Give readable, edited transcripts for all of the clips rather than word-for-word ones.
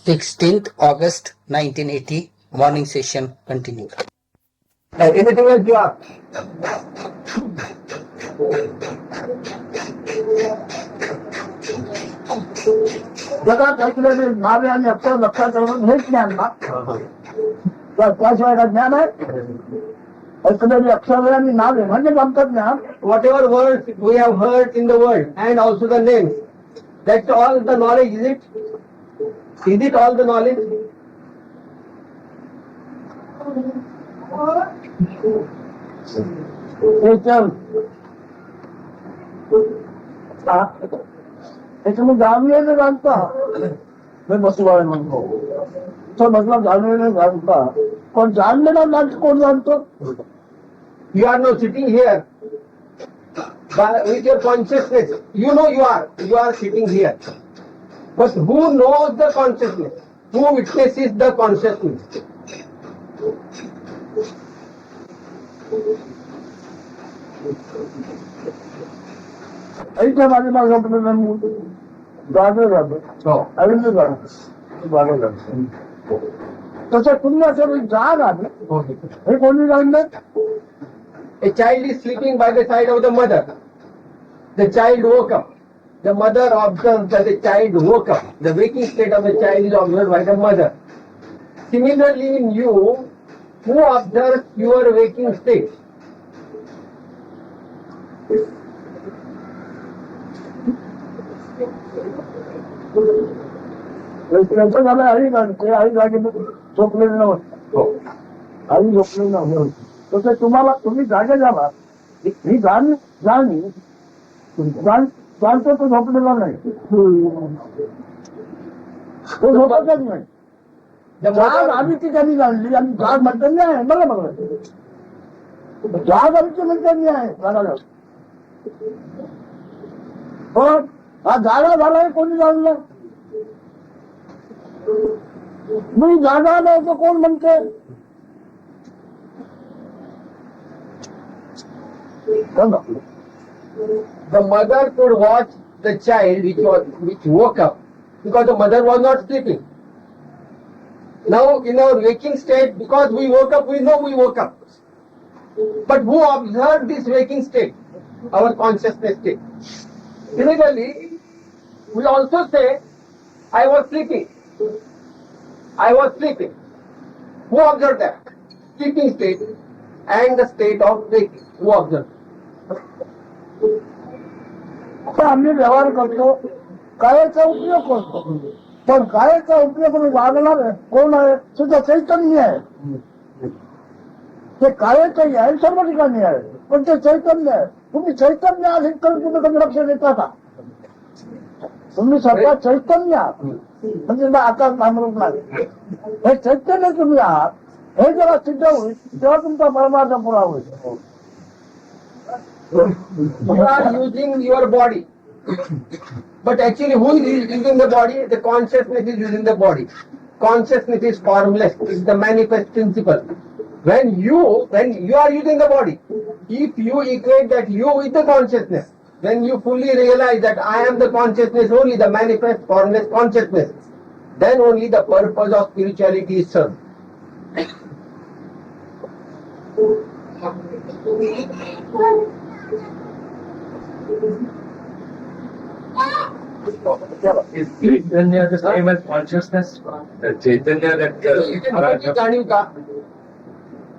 16th August 1980, morning session continued. Anything else you ask? जगात ऐकलेले नावे आणि अक्षर लक्षात ठेवून हेच ज्ञान ना त्याशिवाय का ज्ञान आहे ऐकलेली अक्षर आणि नावे म्हणजे आमचं ज्ञान Whatever words we have heard in the world and also the names, that's all the knowledge, is it? Is it all the knowledge? तुम्ही जाणलेले जाणता मी बसवाय म्हणतो तो म्हटलं जाणलेले जाणता पण जाणलेला जाण कोण जाणतो You are now sitting here with your consciousness. You know you are sitting here. But who knows the consciousness? Who witnesses the consciousness? ऐकल्या माझे माझ्या जागे जातो अरविंद जागे जातो तसं पुण्याचं जाग आहे हे कोणी जाणलं A child is sleeping by the side of the mother. The child woke up. The mother observes that the child woke up. The waking state of the child is observed by the mother. Similarly, in you, who observes your waking state? त्यांचं झालं आई जाणते आई जागे झोपलेली नव्हती आई झोपलेली नव्हती तसं तुम्हाला तुम्ही जागे झाला ही जाणी जाणतो तो झोपलेला नाही तो झोपतच नाही जाग आधी ती त्यांनी जाणली आणि जाग म्हणतानी आहे बघा बघा जाग आमची म्हणतानी आहे जागा पण हा जागा झालाय कोणी जाणलं मी जागा नाही तर कोण म्हणते The mother could watch the child which woke up because the mother was not sleeping. Now in our waking state, because we woke up, we know we woke up. But who observed this waking state? Our consciousness state. Similarly, we also say, I was sleeping. I was sleeping. Who observed that? Sleeping state and the state of waking. Who observed? आम्ही व्यवहार करतो कायाचा उपयोग करतो पण कायाचा उपयोग वागणार कोण आहे तुझं चैतन्य आहे ते कायाचंही आहे सर्व ठिकाणी आहे पण ते चैतन्य आहे तुम्ही चैतन्य आहात तर तुम्ही कधी लक्ष देता का तुम्ही सर्व चैतन्य आहात म्हणजे आकार नामरूप नाही हे चैतन्य तुम्ही आहात हे जेव्हा सिद्ध होईल तेव्हा तुमचा परमार्थ पुरा होईल You are using your body. But actually who is using the body? The consciousness is using the body. Consciousness is formless. It's the manifest principle. When you are using the body, if you equate that you with the consciousness, when you fully realize that I am the consciousness only, the manifest formless consciousness, then only the purpose of spirituality is served. Is Chaitanya the same as consciousness? The Chaitanya that जाणीव का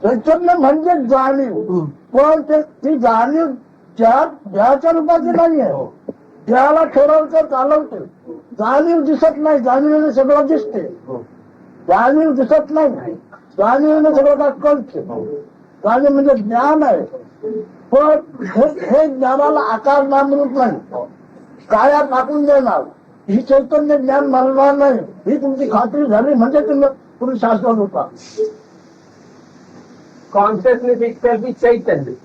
चैतन्य म्हणजे जाणीव पण ती जाणीव ज्याच्या रूपाची नाही आहे ज्याला ठरवतं चालवते जाणीव दिसत नाही जाणीवेने सगळं दिसते जाणीव दिसत नाही जाणीवेने सगळं कळते जाणीव म्हणजे ज्ञान आहे पण हे ज्ञानाला आकार नामरूप नाही काया टाकून देणार ही चैतन्य ज्ञान मानणार नाही ही तुमची खात्री झाली म्हणजे तुम्ही शाश्वत होता consciousness itself is Chaitanya.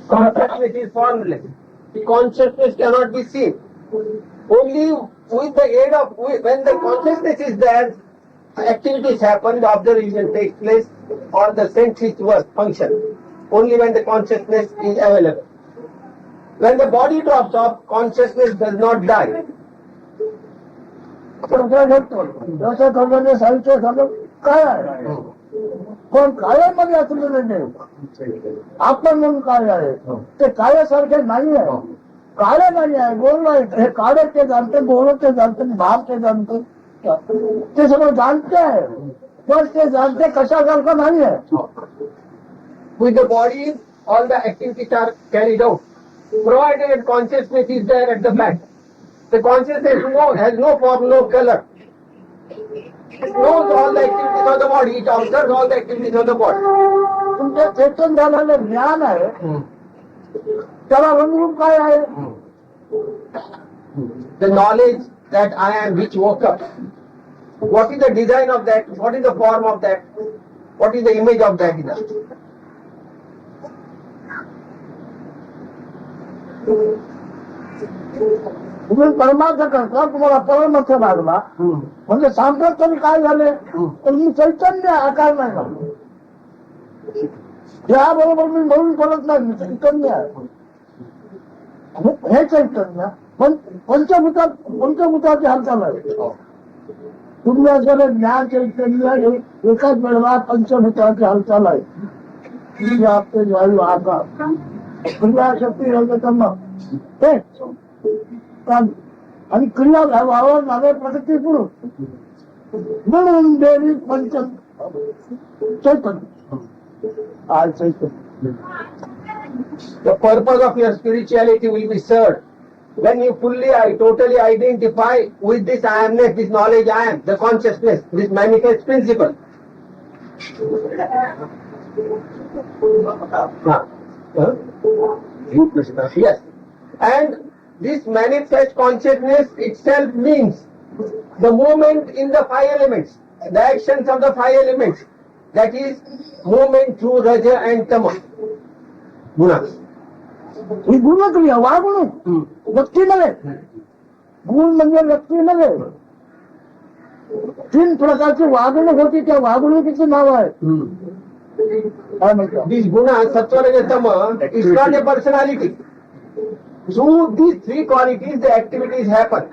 Consciousness is formless. The consciousness cannot be seen. Only with the aid of, when the consciousness is there, activities happen, the observation takes place, or the senses work, function. Only when the consciousness is available. When the body drops off, consciousness does not die. व्यवसाय करतो. व्यवसाय करण्याचे साहित्य सगळं काय आहे, पण कायामध्ये असलेलं नाही. आपण म्हणून काय आहे ते कायासारखे नाही आहे. काळे नाही आहे, गोल नाही. हे काळे ते जाणते, गोल ते जाणते, भाग ते जाणते, ते सगळं जाणते आहे, पण ते जाणते कशासारखं नाही आहे. With the body, all the activities are carried out, provided consciousness is there at the back. The consciousness has no form, no color. It knows all the activities of the body, it observes all the activities of the body. तुमचे चेतन झालेलं ज्ञान आहे, त्याला रंगरूप काय आहे. The knowledge that I am which woke up. What is the design of that? What is the form of that? What is the image of that? तुम्ही परमार्थ करता, तुम्हाला परमर्थ लागला म्हणजे सांगतात तरी काय झाले, तर मी चैतन्य आकार नाही झालो. याबरोबर मी म्हणून करत नाही, मी चैतन्य आहे. हे चैतन्य पंचभूताची हालचाल आहे. तुम्ही असलेलं ज्ञान चैतन्य हे एकाच वेळेला पंचभूताची हालचाल आहे. आपले वायू आकार क्रियाशक्ती कर्म ते आणि क्रिया व्हावं लागेल प्रगती पुरुष म्हणून देवी पंच चैतन्य आज चैतन्य. The purpose of your spirituality will be served when you fully, totally identify with this I amness, this knowledge I am, the consciousness, this manifest principle. Yes. And this manifest consciousness itself means the movement in the five elements, the actions of the five elements, that is movement through Raja and Tama. Gunas. ही गुणक्रिया वागणूक व्यक्ती नव्हे. गुण म्हणजे व्यक्ती नव्हे. 3 प्रकारची वागणूक होती, त्या वागणुकीचं नाव आहे काय म्हणतो. These gunas, Sattva, Raja, Tama, is not a personality. Through these 3 qualities, the activities happen.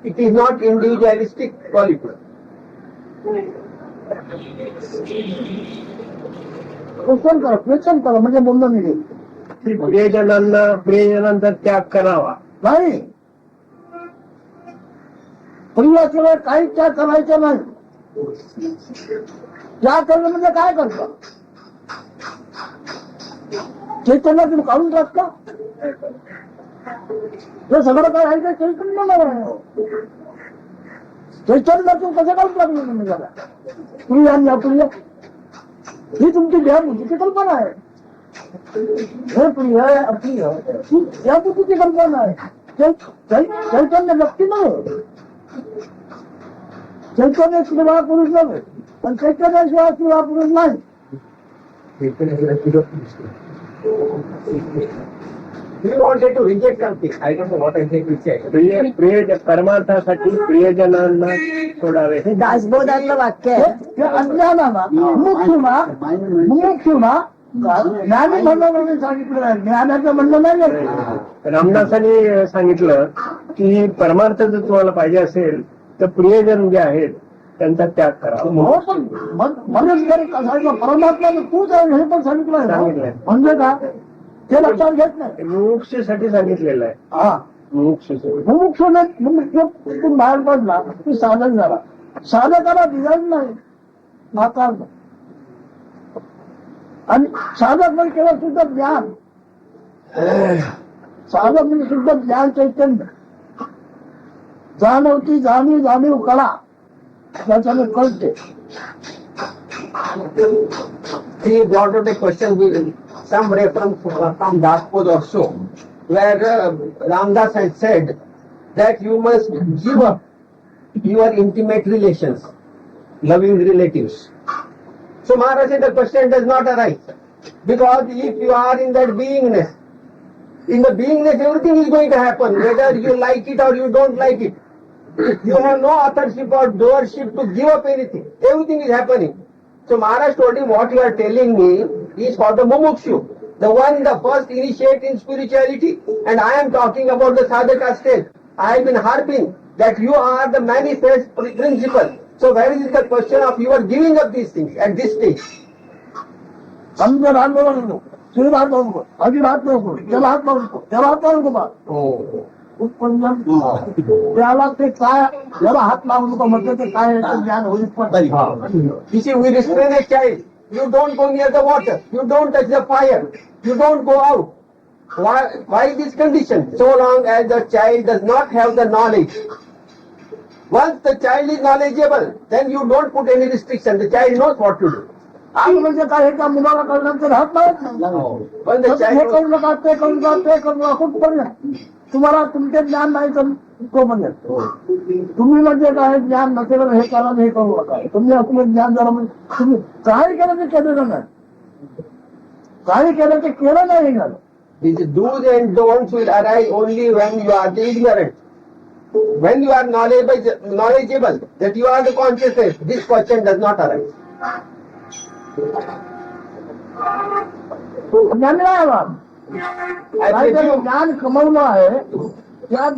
It is not individualistic quality. Question करा म्हणजे बोलणं निघेल. प्रियजनांचा त्याग करावा नाही, प्रियाशिवाय काही त्याग करायचं नाही. त्याग करणं म्हणजे काय करता, चैतन्य तुम्ही काढून टाक का. हे सगळं काय आहे ते चैतन्य नाही. चैतन्यातून कसं काढून लागलं तुम्ही त्याला. प्रिय आणि अप्रिय ही तुमची देहबुद्धीची कल्पना आहे. हे प्रिय आहे अप्रिय ही देहबुद्धीची कल्पना आहे. चैतन्य व्यक्ती नव्हे, चैतन्य स्त्रीवा पुरुष नव्हे, पण चैतन्याशिवाय स्त्रीवा पुरुष नाही. You wanted to reject something. I don't know what exactly you said. प्रिय परमार्थासाठी प्रियजनांना सोडावे हे दासबोधातलं वाक्य आहे. हे अज्ञानाला मुमुक्षुना ज्ञानी म्हणून सांगितलं आहे, ज्ञानाचं म्हणणं नाही. रामदासांनी सांगितलं की परमार्थ जर तुम्हाला पाहिजे असेल तर प्रियजन जे आहेत त्यांचा त्याग करावा. हो, पण म्हणून जरी सांगितलं परमात्मा तूच आहे हे पण सांगितलं सांगितलंय. म्हणजे काय ते लक्षात घेत नाही. मुमुक्षेसाठी सांगितलेलं आहे. हा मुमुक्षुने मुमुक्षूतून बाहेर पडला की साधक झाला. साधकाला डिझाईन नाही, आकार नाही. आणि साधक म्हणजे केवळ शुद्ध ज्ञान. साधक म्हणजे शुद्ध ज्ञान चैतन्य. जाणवती जाणीव कळा त्याच्याने कळते. He brought out a question with some reference from Daspod also, where Ramdas had said that you must give up your intimate relations, loving relatives. So Maharaj said the question does not arise, because if you are in that beingness, everything is going to happen, whether you like it or you don't like it. You have no authorship or doership to give up anything. Everything is happening. So Maharaj told him, what you are telling me is for the mumukshu, the one, the first initiate in spirituality, and I am talking about the sadhaka stage. I have been harping that you are the manifest principle. So where is the question of you are giving up these things at this stage? समझे रात में फिर रात में अभी रात में जब रात में बा उत्पन्न त्याला ते काय जरा हात लावून नको म्हटलं ते काय याचं ज्ञान होईल पण You see, we restrain a child. You don't go near the water. You don't touch the fire. You don't go out. Why this condition? So long as the child does not have the knowledge. Once the child is knowledgeable, then you don't put any restriction. The child knows what to do. आज म्हणजे काय त्या मुलाला कळल्यानंतर हात लावत नाही When the hey child करू नका ते करू नका ते करू नका खूप पर्यंत तुम्हाला तुमचे ज्ञान नाही तर तो म्हणजे तुम्ही म्हणजे काय ज्ञान नसेल हे करा हे करू नका तुम्ही आपलं ज्ञान जरा म्हणजे तुम्ही काही केलं ते केलेलं नाही काही केलं ते केलं नाही झालं these do's and don'ts will arise only when you are the ignorant. When you are knowledgeable, that you are the consciousness, this question does not arise. ज्ञान नाही आला I काहीतरी presume, ज्ञान कमवलं आहे त्या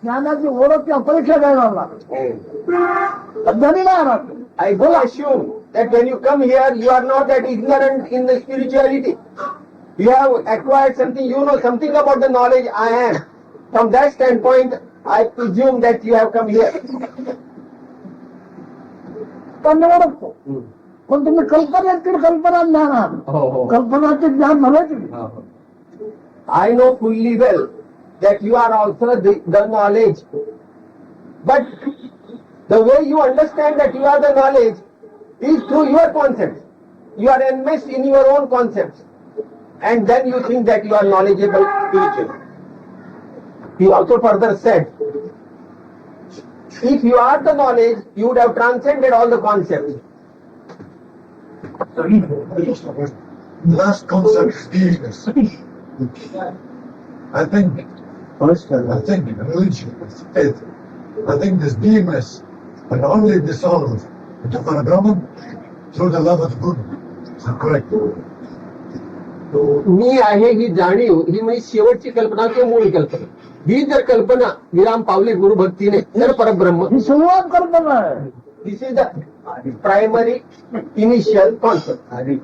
ज्ञानाची ओळख त्या परीक्षा द्यायला लागला अज्ञानी नाही आला I do assume that when you come here, you are not that ignorant in the spirituality. You have acquired something, you know something about the knowledge I am. From that standpoint, I presume that you have come here. त्यांना ओळखतो पण तुम्ही कल्पनेतील कल्पना ज्ञान आहात कल्पनाचे ज्ञान नव्हे I know fully well that you are also the knowledge. But the way you understand that you are the knowledge is through your concepts. You are enmeshed in your own concepts. And then you think that you are knowledgeable spiritually. He also further said, if you are the knowledge, you would have transcended all the concepts. The last concept is beingness. I think religion is faith. I think this beingness can only dissolve into Parabrahman through the love of Guru. Is that correct? मी आहे ही जाणीव ही म्हणजे शेवटची कल्पना किंवा मूळ कल्पना ही जर कल्पना विराम पावली गुरुभक्तीने तर परब्रह्म ही सुरुवात कल्पना आहे this is the primary initial concept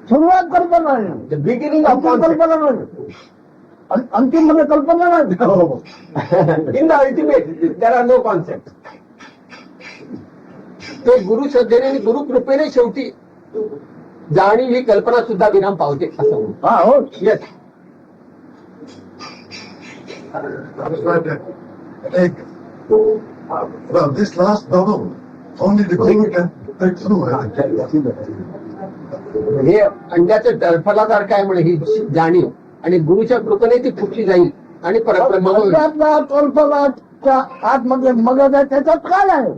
सुरुवात कल्पना आहे द बिगिनिंग ऑफ अंतिम कल्पना नाही अंतिम मध्ये कल्पना नाही in the ultimate there are no concept ते गुरु श्रद्धेने आणि गुरु कृपेने शेवटी जाणीव ही कल्पना सुद्धा विराम पावते असं हा हो yes That's right. I think, well, this last novel, only the Guru can take through. I think. हे अंड्याचं टरफलादार काय म्हणे ही जाणीव आणि गुरुच्या कृपेने ती फुटली जाईल आणि परब्रह्म होईल. अध्यात्मात कल्पनाच्या आतमध्ये मगज आहे त्याच्यात काय आहे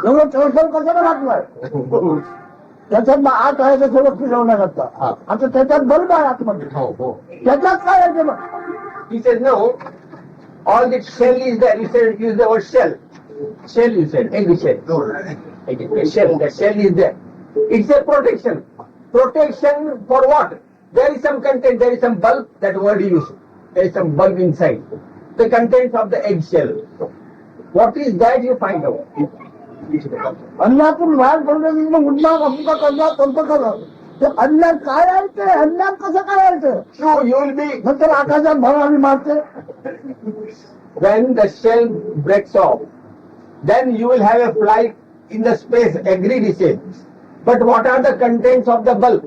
एवढं चळफळ कशाला घातलाय त्याच्यात आत आहे ते सगळं फिरवण्याकरता आता त्याच्यात बल्ब आहे आतमध्ये हो हो त्याच्यात काय आहे ते बघ He says, no, all the shell is there. You said, use the word shell. Shell, you said, egg shell. No, A shell, the shell is there. It's a protection. Protection for what? There is some content, there is some bulb, that word you use. There is some bulb inside. The contents of the egg shell. What is that you find out? अन्नातून बाहेर पडले मग उडणार अमुका करणार तंत्र करणार ते अन्यात काय आहे ते अन्यात कसं करायचं No, you will be, नंतर आकाशात भरावी मारते when the shell breaks off, then you will have a flight in the space, agreed, he said. But what are the contents of the bulb?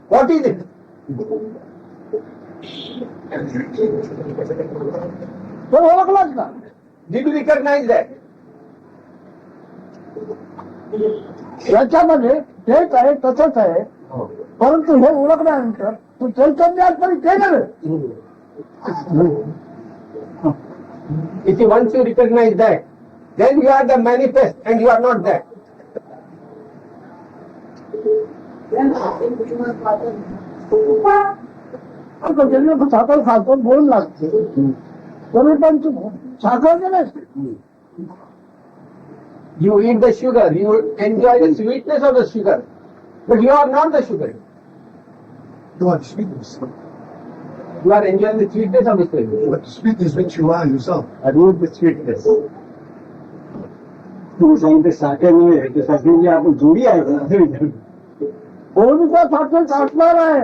What is it? तो ओळखलाच ना Did you recognize that? याच्यामध्ये तेच आहे तसंच आहे परंतु हे ओळखल्यानंतर तू चैतन्यात तरी ते नव्हे You see, once you recognize that, then you are the manifest and you are not that. आता साखर खातो बोल लागते तरी पण तू साखर गेलेस You eat the sugar, you enjoy the sweetness of the sugar, but you are not the sugar. you want sweetness. You are enjoying the sweetness of the sweetness. But the sweetness which you are yourself. I root the sweetness. तू सांगते साखर नाही आहे, ते साखरेची आपण जोडी आहे का असं विचारतो. गोडीचा साखर काटणार आहे,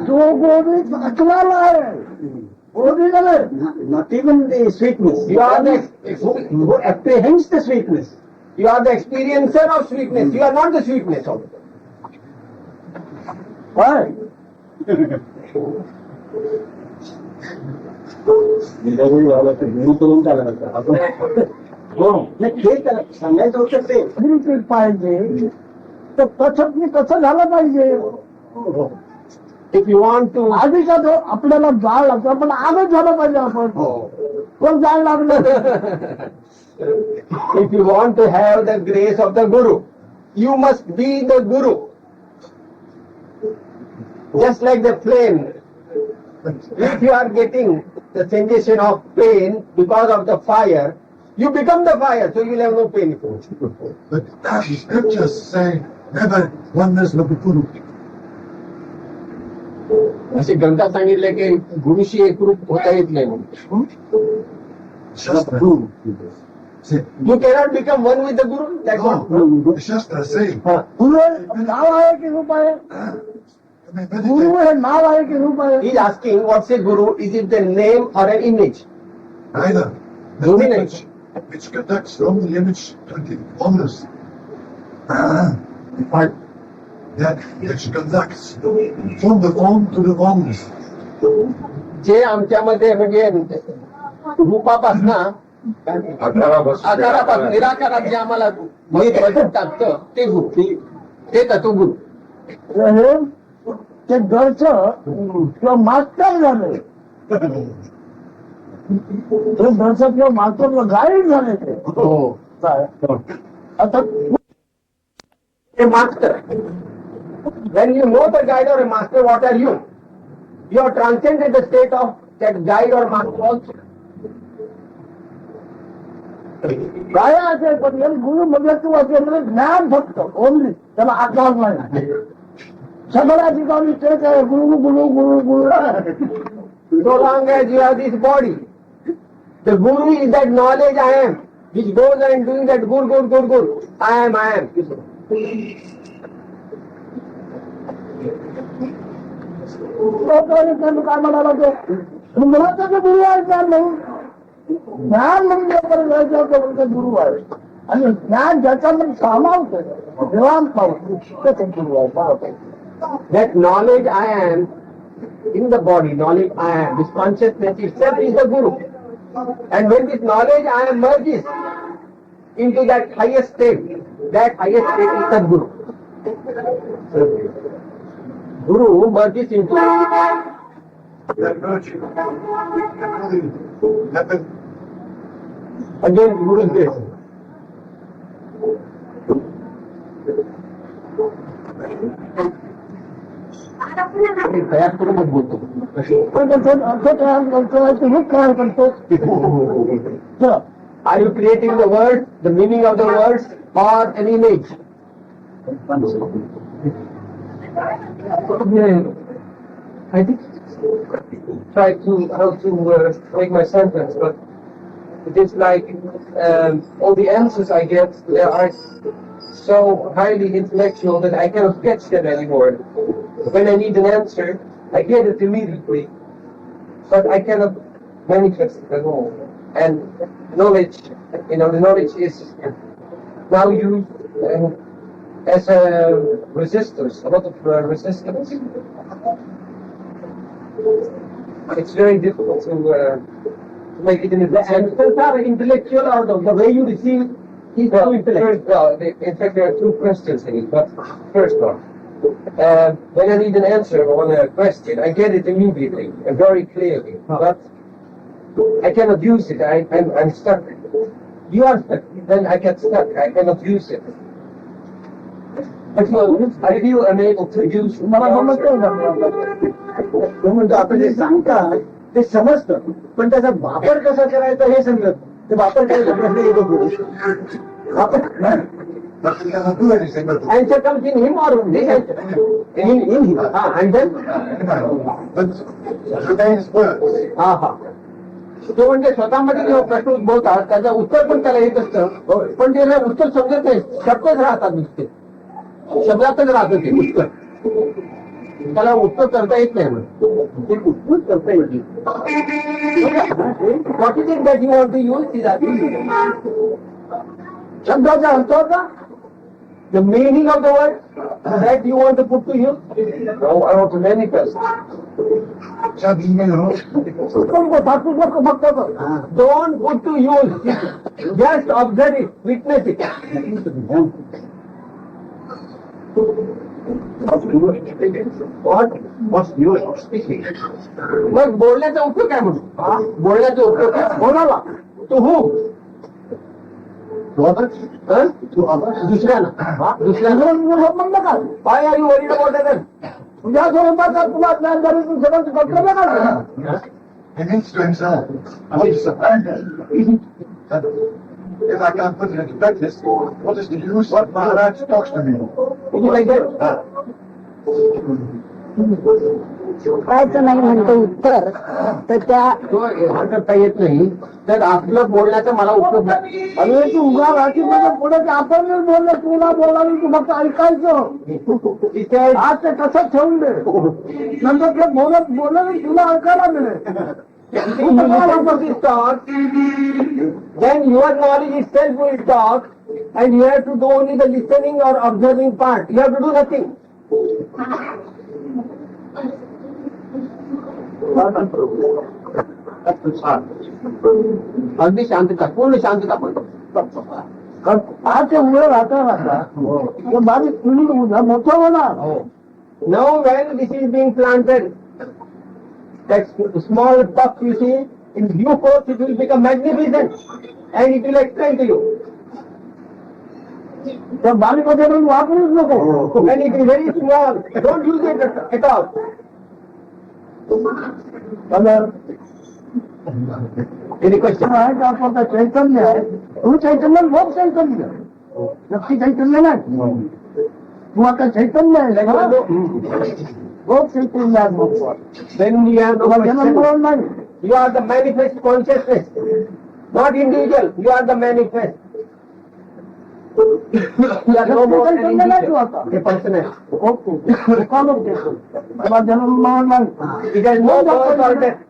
जो गोडी काटणार आहे गोडी नव्हे. Not even the sweetness. You are the Who apprehends the sweetness. you are the experiencer of sweetness. You are not the sweetness of it. काय निरागुळी व्हायला तर गुरु करून चालला होता. आपण हो नाही ते त्याला सांगायचं होतं ते. क्रिकेट पाहिजे तर कसं कसं झालं पाहिजे. If you want to, आधीचा तो आपल्याला जाळ लागतो पण आधीच झालं पाहिजे आपण. पण जाळ लागलं. if you want to have the grace of the Guru, you must be the Guru. Just like the flame. If you are getting the sensation of pain because of the fire, you become the fire, so you will have no pain. But the scriptures say never oneness of the Guru. असे ग्रंथात सांगितले की गुरुशी एकरूप होता येत नाही म्हणून. Shastra. See, You cannot become one with the Guru. That's what. no, the Shastra say, गुरु नाव आहे की रूप आहे. गुरु meditate. हे नाव आहे की रूप आहे. He is asking, what's a Guru? Is it the name or an image? Neither. The Dominate. image which conducts from the image to the oneness. Part that which conducts from the form to the oneness. जे आमच्यामध्ये म्हणजे रूपापासनं आकारापासून निराकारात जे आम्हाला वचन टाकतं ते गुरु, ते तत्वगुरु. हे ते घरचं किंवा मास्टर झाले. ते घरचं किंवा मास्टर गाईड झाले ते. काय? आता A master. When you know the guide or a master, what are you? You have transcended the state of that guide or master also. काय असेल पण हे गुरु म्हणजे तू असेल म्हणजे ज्ञान फक्त ओनली, त्याला आकार नाही. सगळ्या ठिकाणी तेच आहे गुरु गुरु गुरु गुरु. So long as you have this body, the Guru is that knowledge I am, which goes and doing that gur gur gur gur. I am, I am. त्यांनी काय म्हणाला ते मला त्याचे गुरु आहे ज्ञान नाही. ज्ञान म्हणजे जायचं गुरु आहे आणि ज्ञान ज्याच्यामध्ये सामावतं देवाण पावतो त्याचे गुरु आहे. पाहतो That knowledge I am in the body, knowledge I am, this consciousness itself is the Guru. And when this knowledge I am merges into that highest state is the Guru. Guru merges into That virtue can only happen again Guru's grace. तयार करूनच बोलतो. पण त्याच्यात अर्थ तयार करतो ते हे काय करतो. चला Are you creating the word, the meaning of the words, or an image? I think try to how to make my sentence, but it is like all the answers I get, they are so highly intellectual that I cannot catch them anymore. When I need an answer, I get it immediately, but I cannot manifest it at all. And knowledge, the knowledge is now used as a resistance, a lot of resistance. It's very difficult to make it in The answers are intellectual or the way you receive is well, through intellect. in fact, there are two questions in it. But first one, when I need an answer on a question, I get it immediately and very clearly. But I cannot use it. I'm stuck. You are stuck. Then I get stuck. I cannot use it. I feel unable to use मला the समजतंय answer. ना. तो म्हणतो आपण जे सांगतात ते समजतं पण त्याचा वापर कसा करायचा हे समजत. ते वापर करायचा प्रश्न येतो. वापर But he cannot do anything. But Answer comes in him or this answer? In him. And then? but remains words. हा. तो म्हणजे स्वतःमध्ये जेव्हा प्रश्न उद्भवतात त्याचं उत्तर पण त्याला येत असतं, पण त्याला उत्तर समजत नाही, शब्दच राहतात नुसते, शब्दातच राहतं ते उत्तर, त्याला उत्तर करता येत नाही म्हणून ते उत्तर करता येईल. What is it that you want to use शब्दाचा अर्थ होता the meaning of the word that you want to put to use? No, I want to manifest. Don't put to use. Just observe it, witness it. What? What's the use of speaking? मग बोलण्याचा उपयोग काय म्हणून? बोलण्याचा उपयोग काय? बोलावा. To whom? To others? Hmm? To others? दुसऱ्यांना. दुसऱ्यांना संबंध काय? Why are you worried about others? तुझ्या स्वरूपाचा तुला ज्ञान झालं तू सगळं कर्तव्य काय? He means to himself. I want to surrender. And if I can't put it into practice, what is the use of Maharaj talks to me? Is it like that? कायचं नाही म्हणतो उत्तर तर त्या तो हा करता येत नाही, तर आपलं बोलण्याचा मला उपयोग नाही. अरे तू उगा राखी पुढे आपण बोललं तुला बोलावी तू फक्त ऐकायचं इथे आज ते कसं ठेवून दे नंतर ते बोललं तुला ऐकायला मिळेल. is talk, then your knowledge itself will talk, and you have to do only the listening or observing part. You have to do nothing. अगदी शांतता, पूर्ण शांतता पण. आज ते उभे राहता ते बारीक पिढी मोठं होणार. Now when this is being planted, that small puff you see, in due course it will become magnificent and it will explain to you. त्या बारीक मध्ये पण वापरूच नको. And it is very small. Don't use it at all. Any question? आहे का आपण चैतन्य आहे तू चैतन्य लोक चैतन्य व्यक्ती चैतन्य नाही तू आता चैतन्य आहे लोक चैतन्य आहे मग Then you have no तुला जन्म question. मिळून नाही. You are the manifest consciousness, not individual. You are the manifest. You are no more an individual. A person is. Okay काढून देतो तुला जन्म मिळून नाही. It has no birth or death.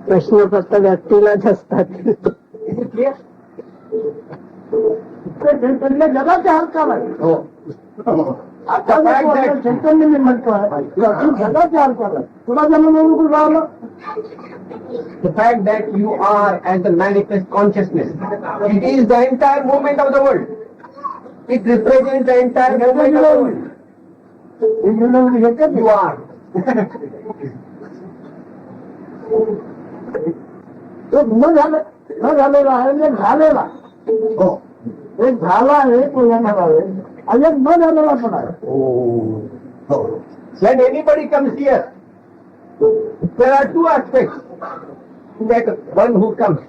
प्रश्न फक्त व्यक्तीलाच असतात. Is it clear? ते चैतन्य जगाच्या हालचाल आहे. Oh. आता चैतन्य मी म्हणतोय तू जगाच्या हालचाल आहे तुला जन्म मिळून कुठं राहिलं. The fact that you are as the manifest consciousness, it is the entire movement of the world. It represents the entire movement of the world. You are. एक न झालेला आहे एक झालेला Oh. एक झाला आहे तो येणार आहे आणि एक न झालेला पण आहे. Oh. When anybody comes here, there are two aspects that one who comes.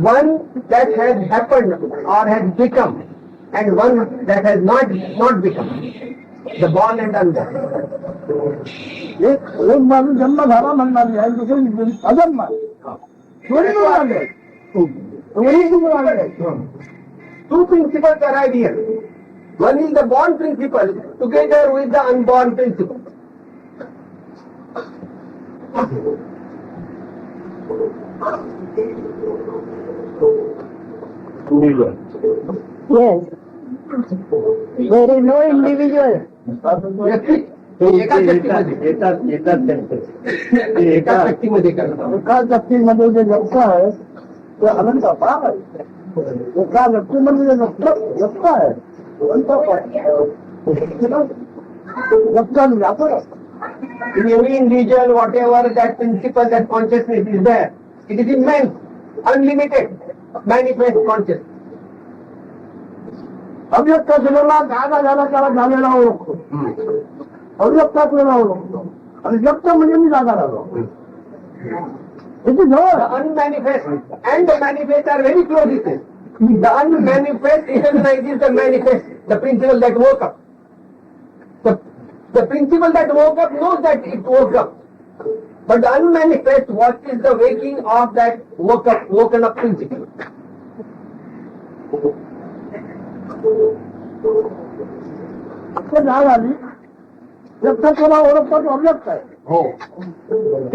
One that has happened or has become, and one that has not become. The born and unborn. एक माणूस जन्म झाला म्हणणार आहे दुसरी अजन्म आहे. दोन्ही मिळून आले दोन्ही मिळून आले. Two principles arrive here. One is the born principle together with the unborn principle. Yes there is no individual. व्यक्ती एका व्यक्तीमध्ये येतात त्यांचे एका व्यक्तीमध्ये करतात. एका व्यक्तीमध्ये जे व्यक्त आहे ते अनंत अपार आहे. एका व्यक्तीमध्ये जे व्यक्त आहे अनंत व्यक्त आणि व्यापक आहे. In every individual, whatever that principle, that consciousness is there, it is immense, unlimited, manifest consciousness. अव्यक्त झालेला जागा झाला त्याला झालेला ओळखतो. अव्यक्तातलेला ओळखतो आणि व्यक्त म्हणजे मी जागा झालो. The unmanifest and the manifest are very close. The unmanifest recognizes the manifest, the principle that woke up. The principle that woke up knows that it woke up. But the unmanifest, what is the waking of that woken up principle? आपको जाग आली जब तक थोड़ा ओळखतो तो अव्यक्त आहे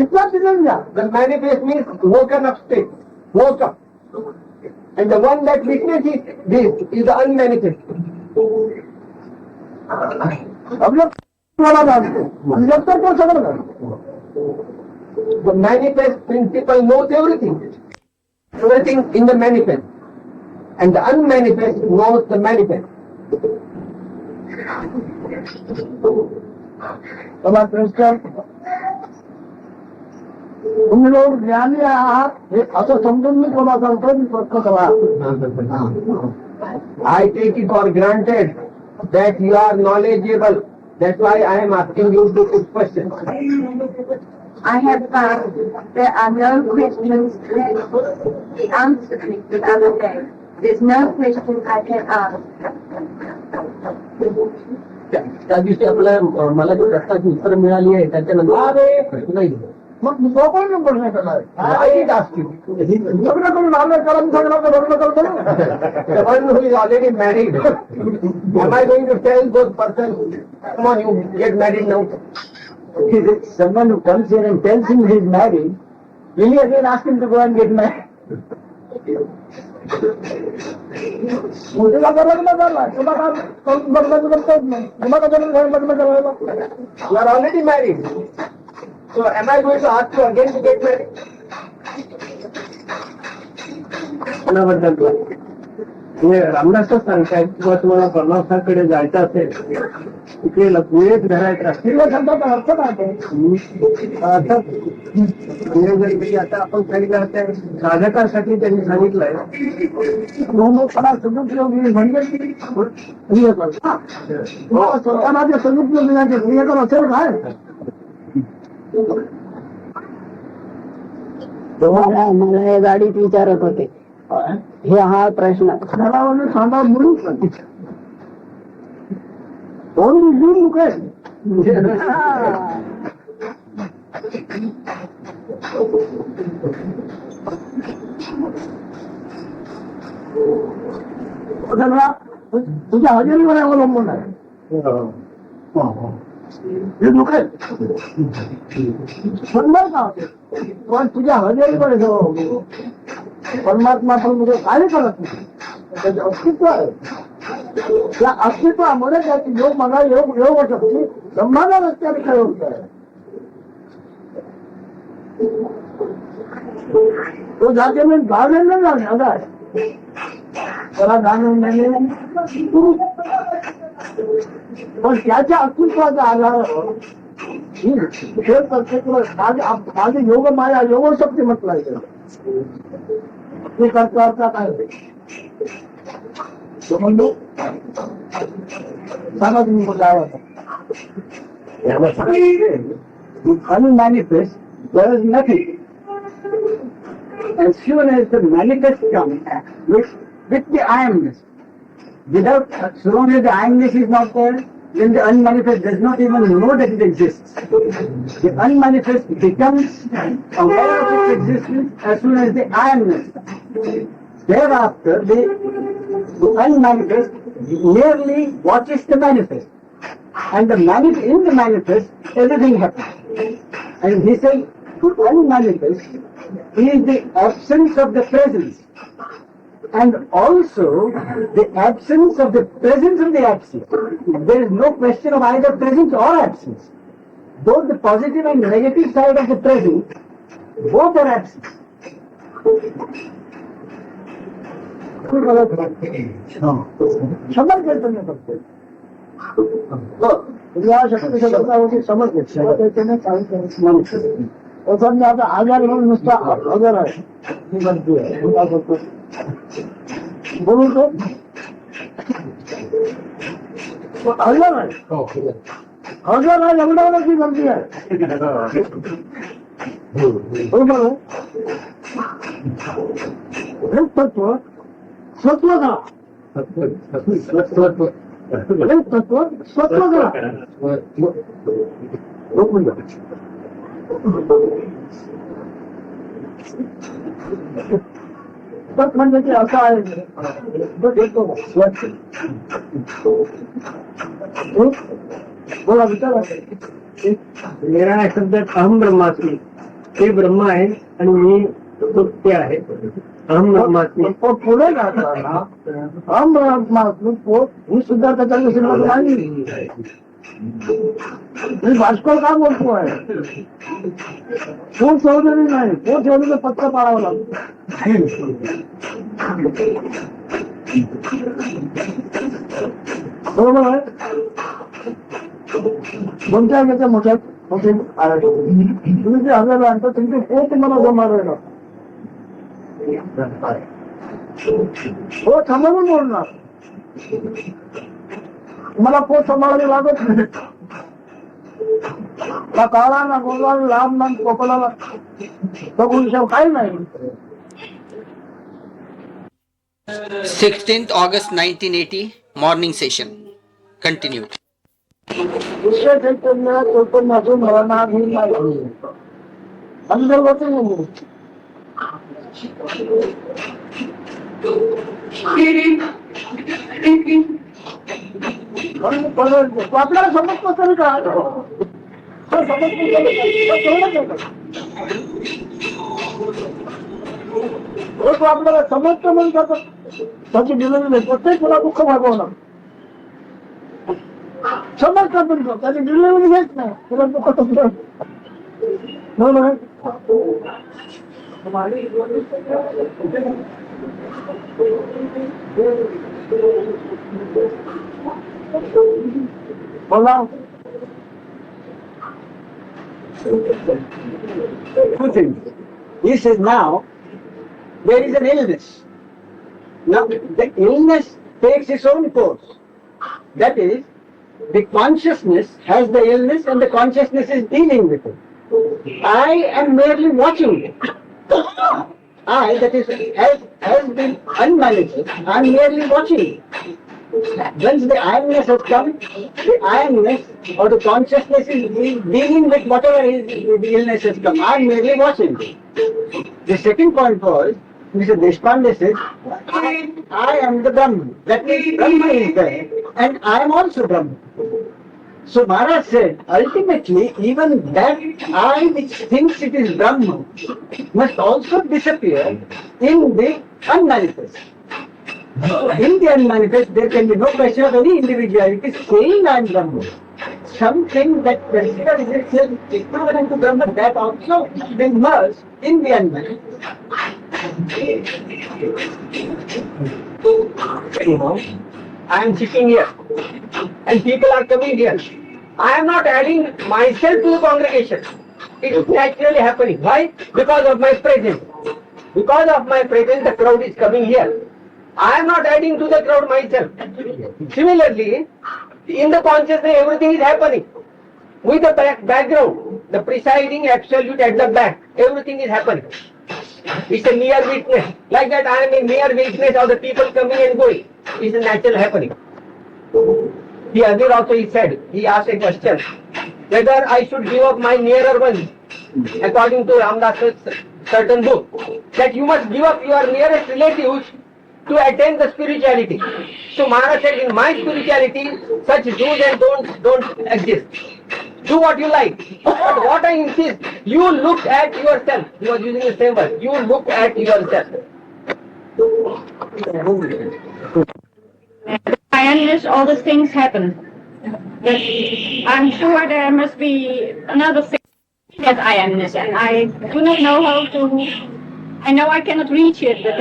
इतना दिलेलं द्या The manifest means woken up state, woke up. And the one that witnesses this is the unmanifest. अव्यक्त थोडा जाणतो आणि जब तक तो सगळं जाणतो The manifest principle knows everything. Everything in the manifest. And the unmanifest knows the manifest. तेव्हा क्रिस्टन तुम्ही लोक ज्ञानी आहात हे असं समजून मी कोणा सांगतो मी स्पष्ट करा I take it for granted that you are knowledgeable. That's why I am asking you to put questions. I have found there are no questions the answer the other day. There's no question I can ask. त्या दिवशी आपल्याला मला जो प्रश्नाची उत्तर मिळाली आहे त्याच्यानंतर नाही मग तो पण प्रश्न केलाय I did ask you. लग्न करून आलं करा मी सांगणार तर लग्न करतो ना The one who is already married. Am I going to tell those persons, come on, you get married now? If someone who comes here and tells him he is married, will you again ask him to go and get married? मुलीला तर लग्न झालं तुला का लग्न करतोच नाही तुम्हाला कसं लग्न करायला You are already married. So am I going to ask you again to get married? हे रामदासच सांगतायत किंवा तुम्हाला परमार्थाकडे जायचं असेल तिकडे वेळेत धरायचं असेल तिला शब्दाचा अर्थ काय तो? अर्थात म्हणजे आता आपण सांगितलं त्या साधकासाठी त्यांनी सांगितलंय मोमोपणा सदुपयोगी म्हणजे क्रियेकर स्वतःला जे सदुपयोगी क्रियेकर असेल काय मला हे गाडीत विचारत होते हे हा प्रश्न त्याला म्हणजे सांगा मुळूच नाही दोन दूर मुकेल तुझ्या हजेरीवर अवलंबून आहे हे दुखेल सुंदर का पण तुझ्या हजेरीवर परमात्मा पण म्हणजे काय करत नाही त्याचं अस्तित्व आहे त्या अस्तित्वामुळे त्याची योग मला योग शक्ती ब्रह्माला रस्त्याने खेळवत आहे तो जाते मी जाणून नाही जाणे अगं त्याला जाणून नाही पण त्याच्या अस्तित्वाचा आधार हे प्रत्येक माझे योग माया योग शक्ती म्हटलं आहे ते करता काय म्हणतो सांगा तुम्ही काय unmanifest, there is nothing. As soon as the manifest comes with the I amness, so long as the I amness is not there, then the unmanifest does not even know that it exists. The unmanifest becomes aware of its existence as soon as the I amness comes. Thereafter, the unmanifest merely watches the manifest. And in the manifest, everything happens. And he said, unmanifest is the absence of the presence. And also the absence of the presence of the absence. There is no question of either presence or absence. Both the positive and negative side of the presence, both are absent. समज घेतो मी फक्त या शक्ती समज घेतल्याने मी आता आजार म्हणून नुसता आजार आहे मी म्हणतोय काय करतो बोलू तो आजार आहे आजार आहे एवढा ती गमती आहे बरोबर आहे हेच तत्व स्वत्व करा हे तत्व स्वत्व करा तत् म्हणजे ते असं आहे बोला विचारा मेरा शब्द अहम ब्रह्मास्मी ते ब्रह्म आहे आणि मी तो ते आहे अहम ब्रह्मास्मी पुढे जाताना हम पोट ही सुद्धा त्याच्या विषयामध्ये नाही मी भास्कर का बोलतोय पोट चौधरी नाही पोट चौधरी पत्ता पाडावं लागतं बरोबर आहे कोणत्या त्याच्या मोठ्या मोठे तुम्ही जे हजर आणता तुमचे पोट तुम्हाला जमणार आहे हो थांबवून बोलणार मला पोट सांभाळावे लागत नाही ना काळा ना गोळा लांब ना कोपलाला बघून काही नाही 16th August 1980 morning session continued. दुसऱ्या चैतन्य चैतन्य असून मला नाव घेऊन नाही अंदर होते आपल्याला समजतो तरी का आपल्याला समजतं म्हणून त्याची डिलिव्हरी प्रत्येक मुला दुःख भागवणार समजतं पण त्याची डिलिव्हरी घेत नाही तुला दुःख समजतं बरोबर बोला Two things. He says now there is an illness. Now the illness takes its own course. That is, the consciousness has the illness and the consciousness is dealing with it. I am merely watching it. I, that is, has been unmanifest, I am merely watching it. Once the I-ness has come, the I-ness or the consciousness is dealing with whatever the illness has come. I am merely watching it. The second point was, Mr. Deshpande said, I am the Brahman. That means Brahma is there and I am also Brahman. So Maharaj said, ultimately, even that I which thinks it is Brahman must also disappear in the unmanifest. In the unmanifest, there can be no question of any individuality saying I am Brahman. Something that considers itself equivalent to Brahman, that also will merge in the unmanifest. You know, I am sitting here and people are coming here. I am not adding myself to the congregation. It is naturally happening. Why? Because of my presence. Because of my presence, the crowd is coming here. I am not adding to the crowd myself. Similarly, in the consciousness, everything is happening. With the background, the presiding absolute at the back, everything is happening. It's a mere witness. Like that, I am a mere witness of the people coming and going. It's a natural happening. The other also he said, he asked a question, whether I should give up my nearer ones, according to Ramdas's certain book, that you must give up your nearest relatives to attain the spirituality. So Maharaj said, in my spirituality, such do's and don'ts don't exist. Do what you like. But what I insist, you look at yourself. He was using the same word. You look at yourself. Unless all the things happen. But I'm sure there must be another thing that I amness, and I do not know how to. I know I cannot reach it, but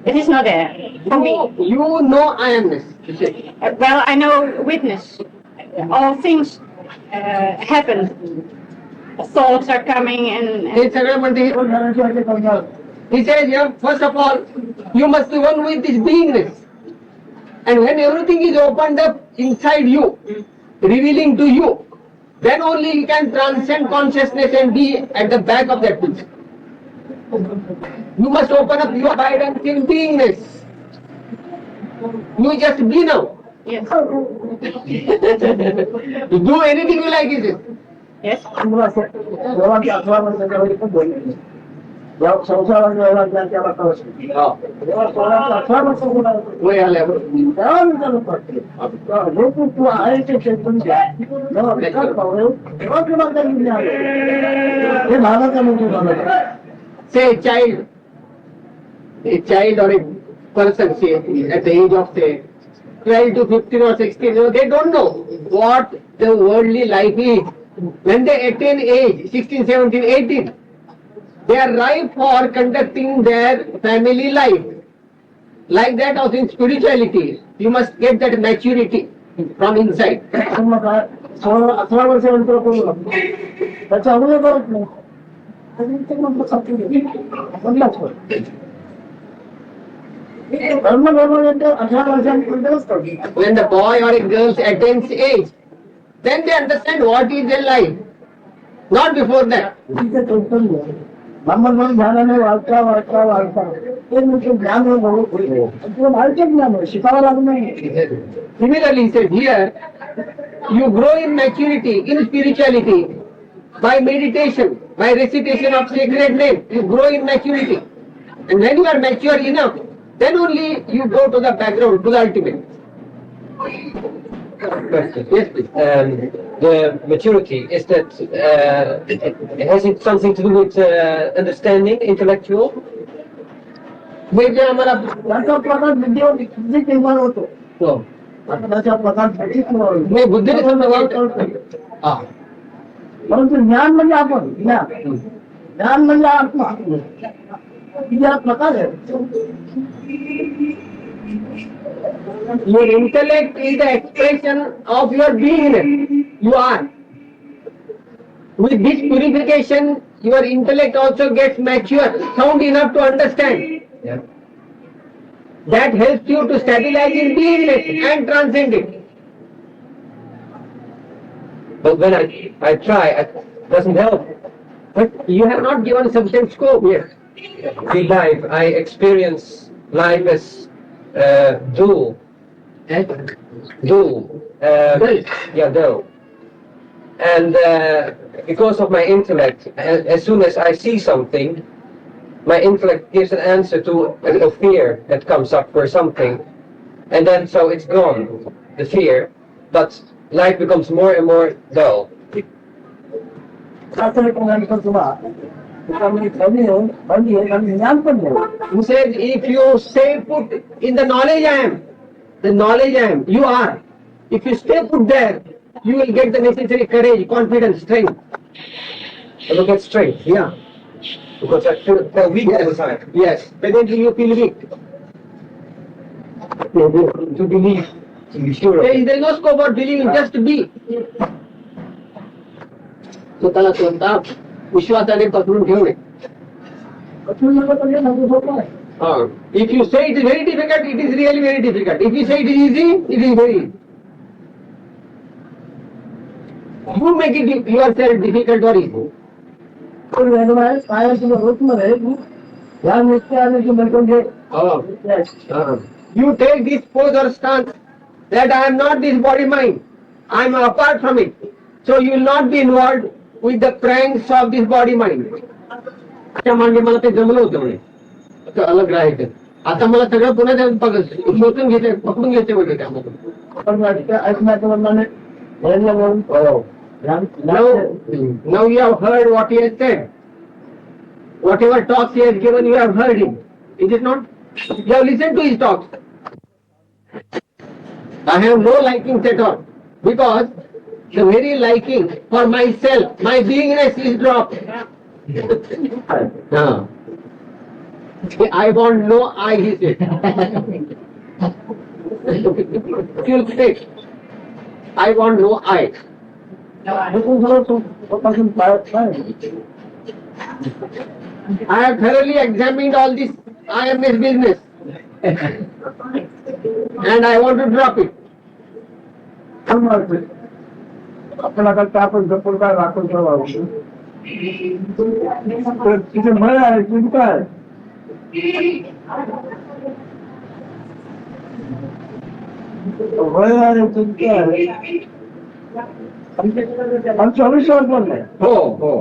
it is not there for me. You know I amness. Well, I know witness. All things happen. Thoughts are coming and He says, yeah, first of all, you must be one with this beingness. And when everything is opened up inside you, revealing to you, then only you can transcend consciousness and be at the back of that picture. You must open up your abide and feel beingness. You just be now. Yes. You do anything you like, is it? Yes. देवाच्या 18 वर्षाच्या worry पण बोलले या संसाराच्या वेळेला त्याला कळस हा. देवा 18 वर्ष होणार वय आल्यावर. तेव्हा मी त्याला पटले हे तू आहे ते चेतन जेव्हा विचार पावलं तेव्हा तुला काही मिळालं हे भावाचं म्हणजे झालं Say a child or a person, say, at the age of say 12 to 15 or 16, they don't know what the worldly life is. When they attain age, 16, 17, 18, they are ripe for conducting their family life. Like that also in spirituality, you must get that maturity from inside. मग काय 18 वर्षानंतर कोण त्याच्या अगोदर करत नाही आणि ते मग म्हणलाच धर्मनंतर 18 वर्षांपर्यंतच करतो When the boy or a girl attains age, then they understand what is their life. Not before that. तिथे टेन्शन नाही ब्राह्मण ज्ञानाने वाढता ते म्हणजे ज्ञान तुला माहिती ज्ञान शिकावं लागत नाही Similarly, he said here, you grow in maturity, in spirituality, by meditation, by recitation of sacred name, you grow in maturity. And when you are mature enough, then only you go to the background, to the ultimate. Question. Yes, please. The maturity, is that, has it something to do with understanding, intellectual? म्हणजे आम्हाला त्याचा प्रकार बुद्धीवर बुद्धी निर्माण होतो हो. त्याचा प्रकार बुद्धी नाही, बुद्धीने समजा हा. परंतु ज्ञान म्हणजे आपण ज्ञान म्हणजे आत्मा या प्रकार आहे Your intellect is the expression of your beingness. You are. With this purification, your intellect also gets mature, sound enough to understand. Yeah. That helps you to stabilize in beingness and transcend it. But when I try, it doesn't help. But you have not given sufficient scope here. In life, I experience life as dual. Dual. Dull. Yeah, dual. And because of my intellect, as soon as I see something, my intellect gives an answer to a fear that comes up for something, and then so it's gone, the fear, but life becomes more and more dull. शास्त्र तुला त्यामुळे कमी होऊन बंदी आहे आणि ज्ञान पण नाही Who says if you stay put in the knowledge I am, the knowledge I am, you are. If you stay put there, you will get the necessary courage, confidence, strength. I look at strength, Yeah. because I feel weak all the time. Yes. Presently you feel weak. To believe, to be sure of it. There is no scope for believing, just be. स्वतःला स्वतः विश्वासाने पकडून ठेवणे. If you say it is very difficult, it is really very difficult. If you say it is easy, it is very easy. You make it yourself difficult or easy. काय तुला होत मध्ये ह्या निश्चयाने तू म्हणतो घे You take this pose or stance that I am not this body mind. I am apart from it. So you will not be involved with the pranks of this body mind. अच्छा म्हणजे मला ते जमलं होतं म्हणे. आता अलग राहायचं. आता मला सगळं पुन्हा शोधून घेते, पकडून घेते म्हणजे त्यामध्ये. पण ऐकण्याच्या मनाने Now you have heard what he has said. Whatever talks he has given, you have heard him. Is it not? You have listened to his talks. I have no likings at all. Because the very liking for myself, my beingness is dropped. I want no I, he said. Still state, I want no I. I have thoroughly examined all this IMS business. And I want to drop it. आपल्याकडे आपण जपून काय राखून ठेवावं तिथे मला आहे तुझं काय वय आहे तुमचं आणि 24 वर्ष नाही हो हो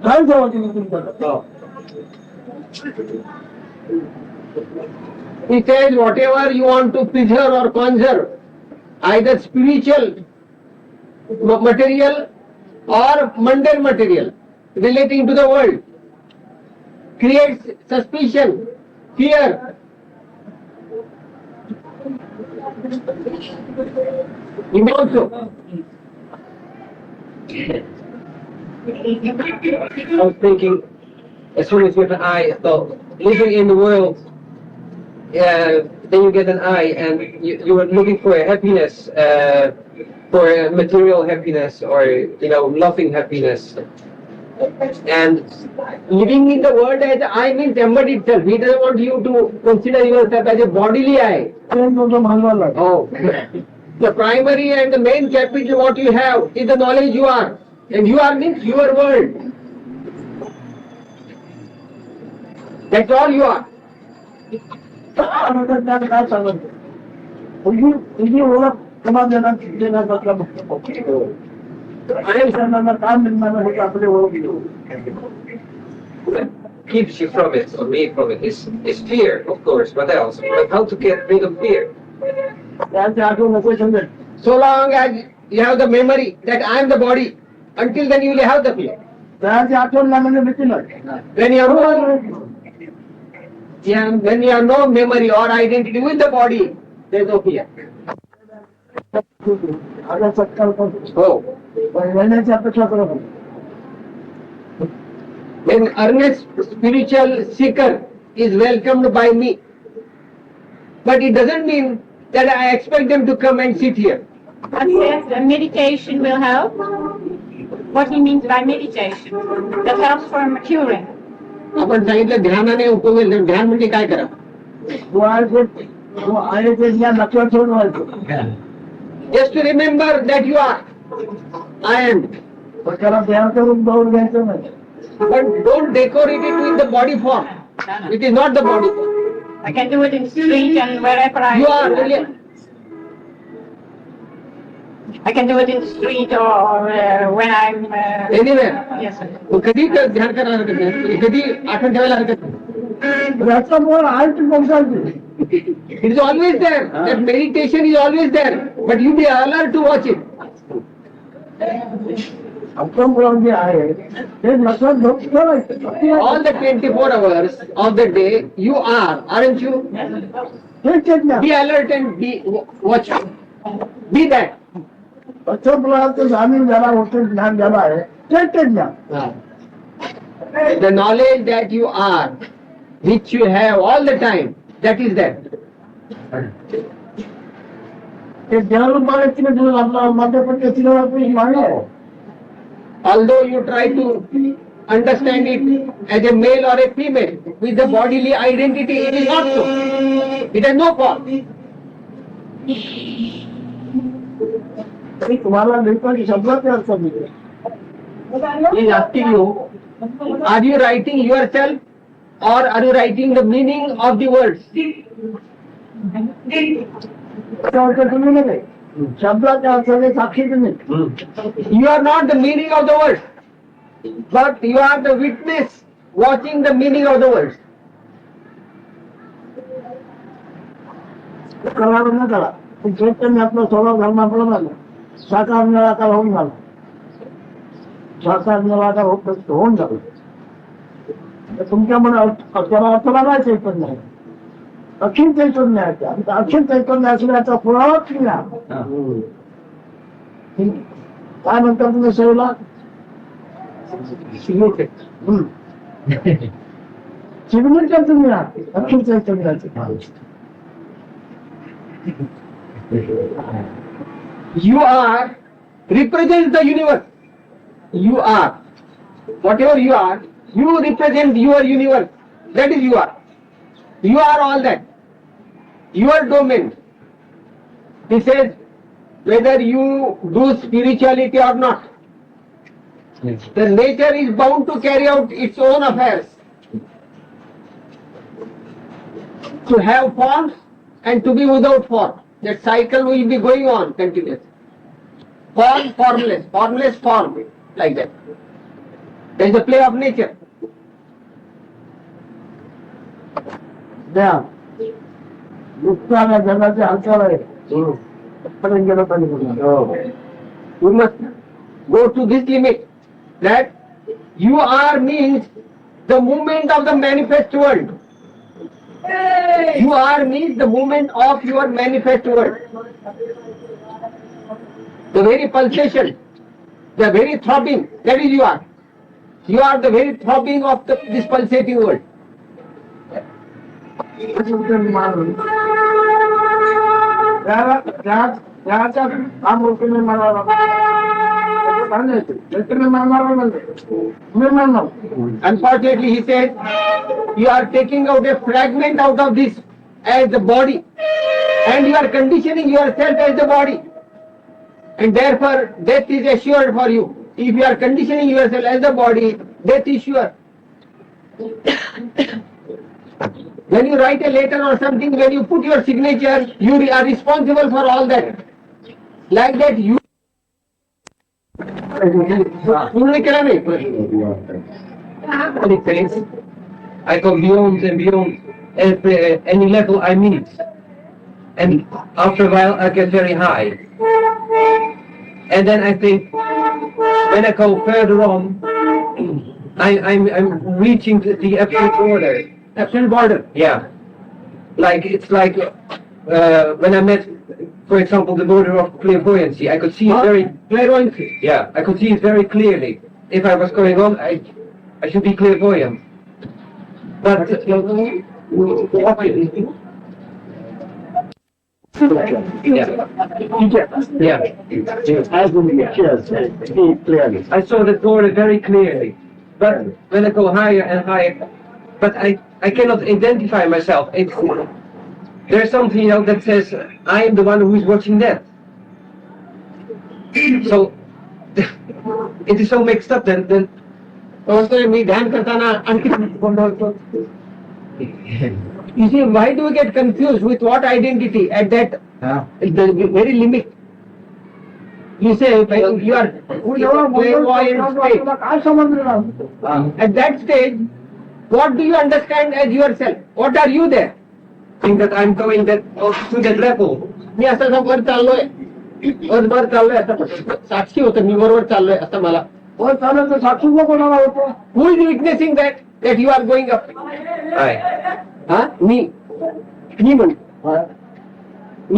काय जावं तुम्ही तुमच्याकडे He says whatever you want to preserve or conserve, either spiritual material or mundane material relating to the world, creates suspicion, fear. You may also. I was thinking, as soon as you have an eye, well, living in the world, then you get an eye, and you are looking for a happiness, for a material happiness, or loving happiness. And living in the world as eye means embodied itself. He doesn't want you to consider yourself as a bodily eye. Oh, the primary and the main capital what you have is the knowledge you are, and you are means your world. That's all you are. काय सांगत तुझी ओळख तुम्हाला देण्याचा अनेक जणांना काम निर्माण होत आपली ओळख घेऊ Keeps you from it, or me from it, is fear, of course. What else? But how to get rid of fear? त्यांचे आठवण नको समजेल So long as you have the memory that I am the body, until then you will have the fear. त्यांची आठवण ना म्हणजे भीती नाही When you have no memory or identity with the body, there is no fear. आता सत्कार करतो Oh. पण येण्याची अपेक्षा करत नाही. An earnest spiritual seeker is welcomed by me. But it doesn't mean that I expect them to come and sit here. But says meditation will help. What he means by meditation? That helps for maturing. आपण सांगितलं ध्यानाने उपयोग होईल. ध्यान म्हणजे काय करा तू आहे ते ज्ञान लक्षात ठेवून व्हायचं Just to remember that you are. I am. पण त्याला ध्यान करून दौड घ्यायचं नाही But don't decorate it with the body form. It is not the body form. I can do it in the street and wherever I You are really. I can do it in the street or when I'm. Anywhere. Yes, sir. कधी ध्यान करायला हरकत नाही कधी आठवण ठेवायला हरकत नाही याच्यामुळे आहे ती कोणताची It is always there. That meditation is always there. But you be alert to watch it. आपण जे आहे ते लक्षात घेऊन ठेवायचं All the 24 hours of the day, you are, aren't you? हे ज्ञान Be alert and be watchful. Be that. लक्षात जाणीव ज्याला होते ज्ञान ज्याला आहे ते ज्ञान The knowledge that you are, which you have all the time, that is that. ते ज्ञानरूपाने तिने आपला मध्यप्रदेश मांडलं आहे Although you try to understand it as a male or a female with the bodily identity, it is not so. It has no form. तरी तुम्हाला नेमका शब्दाचे अर्थ मिळते He is asking you, are you writing yourself or are you writing the meaning of the words? त्याचा अर्थ तुम्ही नाही शब्दाच्या अर्थाने साक्षी तुम्ही You are not the meaning of the words, but you are the witness watching the meaning of the words. करावं न करा पण चैतन्य आपला स्वभाव धर्माकडे झाला साकार निराकार होऊन झाला साकार निराकार होऊन झालं तर तुमच्या मनात त्याला अर्थाला नाही चैतन्य आहे अखिल चैतन्य आहे आणि अखिल चैतन्य असल्याचा पुरावाच मिळा काय म्हणतात तुम्ही सेवला सिग्नेचर तुम्ही आहात अखिल चैतन्याचे You are represents the universe. You are. Whatever you are, you represent your universe. That is you are. You are all that. Your domain. He says, whether you do spirituality or not, the nature is bound to carry out its own affairs. To have forms and to be without form. That cycle will be going on continuously. Form, formless, formless, form, like that. There is the play of nature. द्या नुकसान जगाचे हालचाल आहे पर्यंत गेलं पाहिजे. You must go to this limit that you are means the movement of the manifest world. You are means the movement of your manifest world. The very pulsation, the very throbbing, that is you are. You are the very throbbing of this pulsating world. त्याच्या काम होते मी मला तुम्ही म्हणणार मी म्हणणार. Unfortunately, he said, you are taking out a fragment out of this as the body, and you are conditioning yourself as the body, and therefore death is assured for you. If you are conditioning yourself as the body, death is sure. When you write a letter or something, when you put your signature, you are responsible for all that. Like that, you. I go beyond and beyond any level I meet. And after a while I get very high. And then I think, when I go further on, I'm reaching the absolute border. Absolute border. Yeah. It's like when I met, for example, the border of clairvoyancy. I could see it very Clairvoyancy. yeah, I could see it very clearly. If I was going on, I should be clairvoyant. But I saw the border very clearly. But when I go higher and higher, but I cannot identify myself. There's something that says I am the one who is watching that. So it is so mixed up then मी ध्यान करताना आणखी गोंधळ होतो. You see, why do we get confused with what identity at that the very limit? You say you are clairvoyant state. काय समजलं At that stage, what do you understand as yourself? What are you there? think that I'm going to that level. मी असं वर चाललोय वर चाललोय असं साक्षी होतं मी बरोबर चाललोय असं मला. वर चाललं तर साक्षीला कोणाला होतं. Who is witnessing that you are going up? Aye. हा मी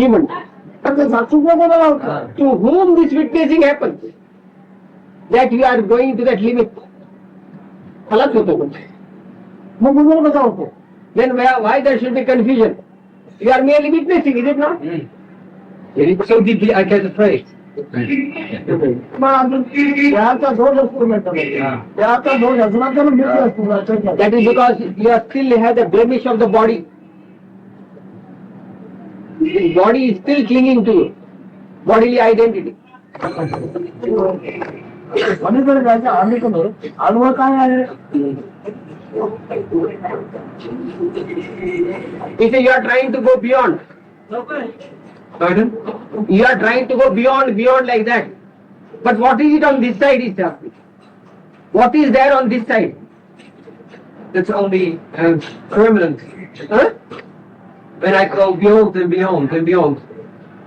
म्हणतो तर साक्षीला कोणाला होतं. to whom this witnessing happens, that you are going to that limit. मलाच होतो. मग मुलं कसा होतो. Then why there should be confusion? You are merely witnessing, is it not? So deeply I get afraid. मग अजून त्याचा दोष असतो त्याचा दोष असला तर भीती असतो. That is because you are still have the blemish of the body. The body is still clinging to you. Bodily identity. अलीकडे जायचं अलीकडे आडवं काय आहे. He says you are trying to go beyond. Pardon? You are trying to go beyond like that. But what is it on this side is asking? What is there on this side? That's only permanent. Huh? When I go beyond and beyond and beyond,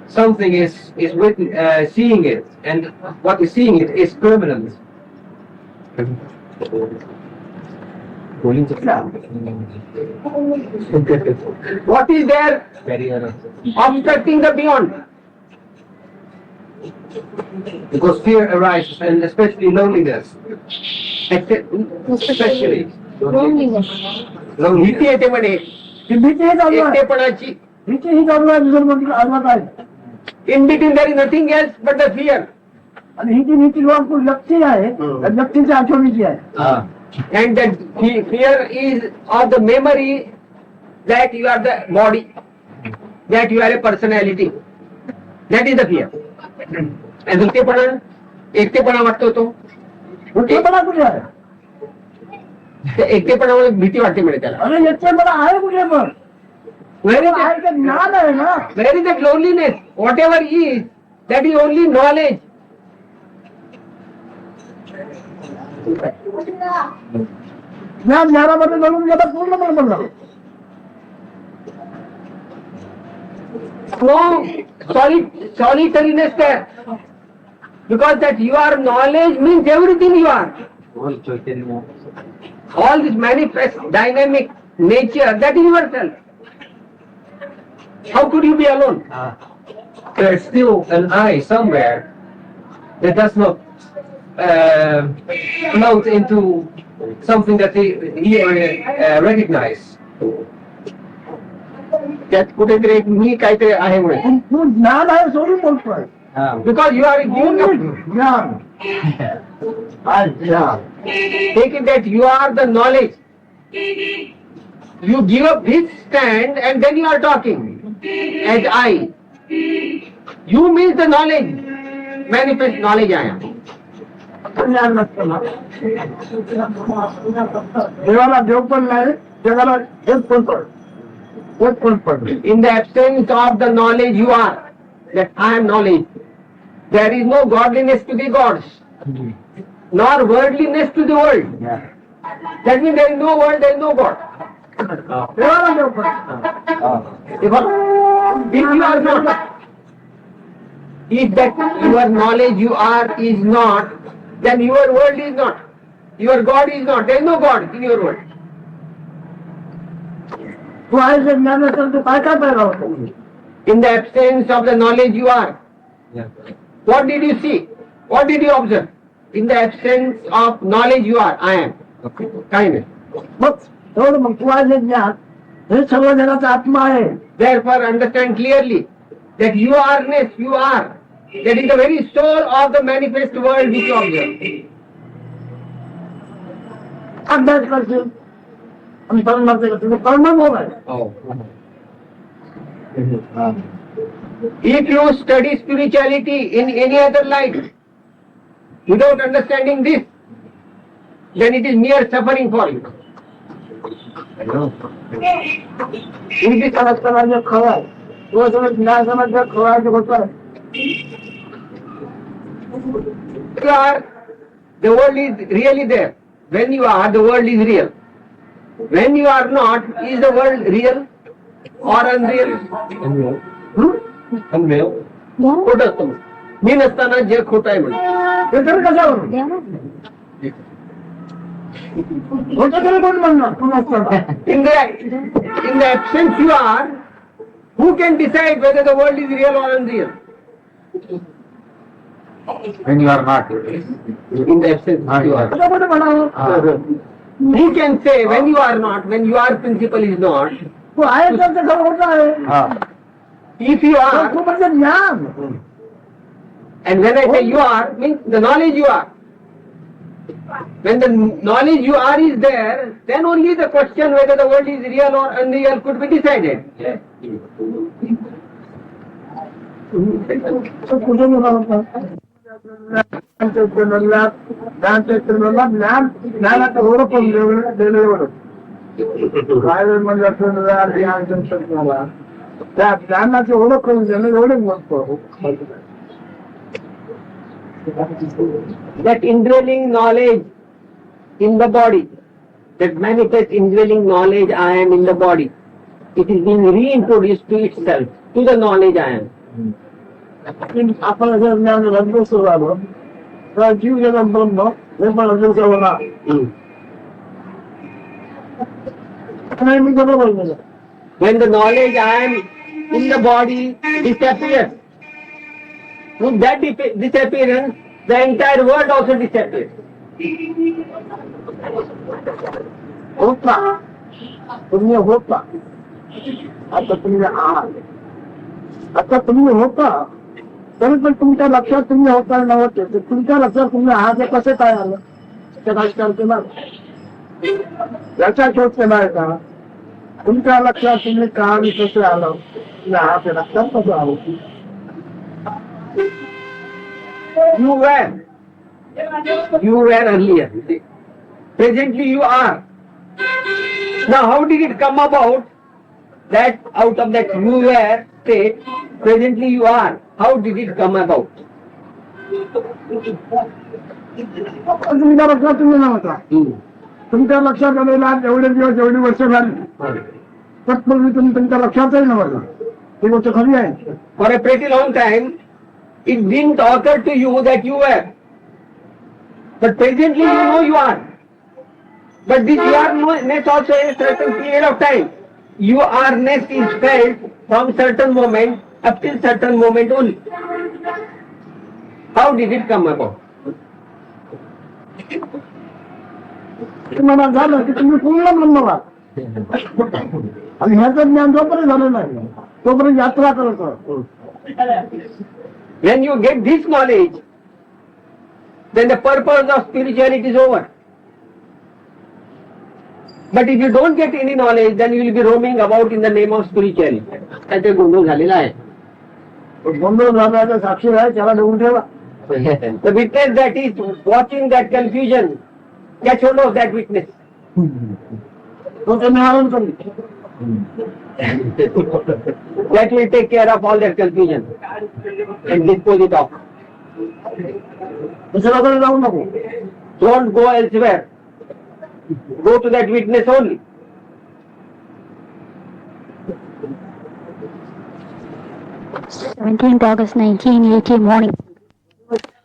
something is written, seeing it, and what is seeing it is permanent. What is there obstructing the beyond? Because fear arises, and especially loneliness. Especially Loneliness. भीती येते म्हणे ती भीती ही चालू आहे. एकटेपणाची. भीती ही चालू आहे दुसरं म्हणजे आडवं काय. In between there is nothing else but the fear. आणि ही जी भीती व्यक्ती आहे त्या व्यक्तीची आठवणीची आहे. And that fear is of the memory that you are the body, that you are a personality. That is the fear. And एकटेपणा वाटतो तो. एकटेपणा कुठे आहे. एकटेपणामुळे भीती वाटते म्हणे त्याला. अरे एकटेपणा आहे कुठे पण Where is आहे it? ते ज्ञान आहे ना. Where is that loneliness? Whatever is, that is only knowledge. ज्ञान ज्ञानामध्ये घालून गेला पूर्णपणे बदला. No solitariness there. Because that you are knowledge means everything you are. All this manifest dynamic nature, that is yourself. How could you be alone? There's still an I somewhere that does not amount into something that he recognize. त्यात कुठेतरी मी काहीतरी आहे म्हणून. तू ज्ञान आहे सोडून बोलतोय. Because you are giving up. ज्ञान. अच्छा. Taking that you are the knowledge. You give up this stand and then you are talking as I. You means the knowledge. Manifest knowledge I am. ज्ञान नसतं ना. देवाला देव पण नाही, जगाला एक पण पड. एक पण per. In the absence of the knowledge you are, that I am knowledge, there is no godliness to the gods, nor worldliness to the world. That means there is no world, there is no God. देवाला देव पण. If you are not, if that your knowledge you are is not, then your world is not. Your God is not. There is no God in your world. तू आहे जे ज्ञान असेल तू काय काय पाहिलं होतं. In the absence of the knowledge you are, what did you see? What did you observe? In the absence of knowledge you are, I am. Kindness. मग एवढं मग तू आहे जे ज्ञान हे सर्व जगाचा आत्मा आहे. Therefore, understand clearly that you are-ness, you are. That is the very soul of the manifest world which you observe. अभ्यास करशील आणि परिणाम तुझं परिणाम होणार. If you study spirituality in any other light, without understanding this, then it is mere suffering for you. Hindi समज करायचं खरं आहे. तो समज ज्ञान समज खवळायचं होत आहे. You are, the world is really there. When you are, the world is real. When you are not, is the world real or unreal? Unreal. खोटं असतं. मी नसताना जग खोटं आहे म्हणजे. हे तरी कशावरून होतं तरी कोण म्हणणार तू नसताना. In the absence you are, who can decide whether the world is real or unreal? When you are not. In the absence you are. त्याच्यामध्ये म्हणावं Who can say when you are not, when your principle is not? तू आहे तर ते खरं होत आहे. If you तर are, तू म्हणजे ज्ञान. and when I say you are, means the knowledge you are. When the knowledge you are is there, then only the question whether the world is real or unreal could be decided. तर कुठे म्हणावं ज्ञान ज्ञानाचं एवढं पण दिलं काय म्हणजे असं त्या ज्ञानाची ओळख करून देणं एवढे म्हणतो. That indwelling knowledge in the body, that manifest indwelling knowledge I am in the body, it is being reintroduced to itself, to the knowledge I am. आपण जर ज्ञान रंग सुरू झालं तर जीव जगत ब्रह्म हे पण रंग होणार नाही. मी बरोबर बोललो. When the knowledge I am in the body disappears, with that disappearance, the entire world also disappears. होता तुम्ही होता आता तुम्ही आहात. आता तुम्ही होता तरी पण तुमच्या लक्षात तुम्ही होता नव्हते. तुमच्या लक्षात तुम्ही आहात हे कसे काय आलं ते राजकारण केलं याचा शोध केलाय का? तुमच्या लक्षात तुम्ही का आणि कसे आलं तुम्ही आहात हे लक्षात कसं आलं? You were earlier. Presently you are. Now how did it come about that out of that you were state, presently you are. How did it come about? तुमच्या लक्षात तुम्ही नव्हता तुमच्या लक्षात आलेला एवढे दिवस एवढी वर्ष झाली तत्पूर्वी तुम्ही तुमच्या लक्षातही नव्हता ही गोष्ट खरी आहे. For a pretty long time, it didn't occur to you that you were. But presently you know you are. But this you are-ness also a certain period of time. You are-ness is felt from certain moment up till certain moment only. How did it come about? तुम्हाला झालं की तुम्ही पूर्ण ब्रह्मवाद आणि ह्याचं ज्ञान जोपर्यंत झालं नाही तोपर्यंत यात्रा करत राहा. When you get this knowledge, then the purpose of spirituality is over. But if you don't get any knowledge, then you will be roaming about in the name of spirituality. त्याचा गोंधळ झालेला आहे. गोंधळ झाल्याचा साक्षी आहे त्याला देऊन ठेवा. The witness that is watching that confusion, catch hold of that witness. तो ते निवारण करेल. That will take care of all that confusion and dispose it off. दुसऱ्याकडे जाऊ नको. Don't go elsewhere. Go to that witness only. August 1980 morning.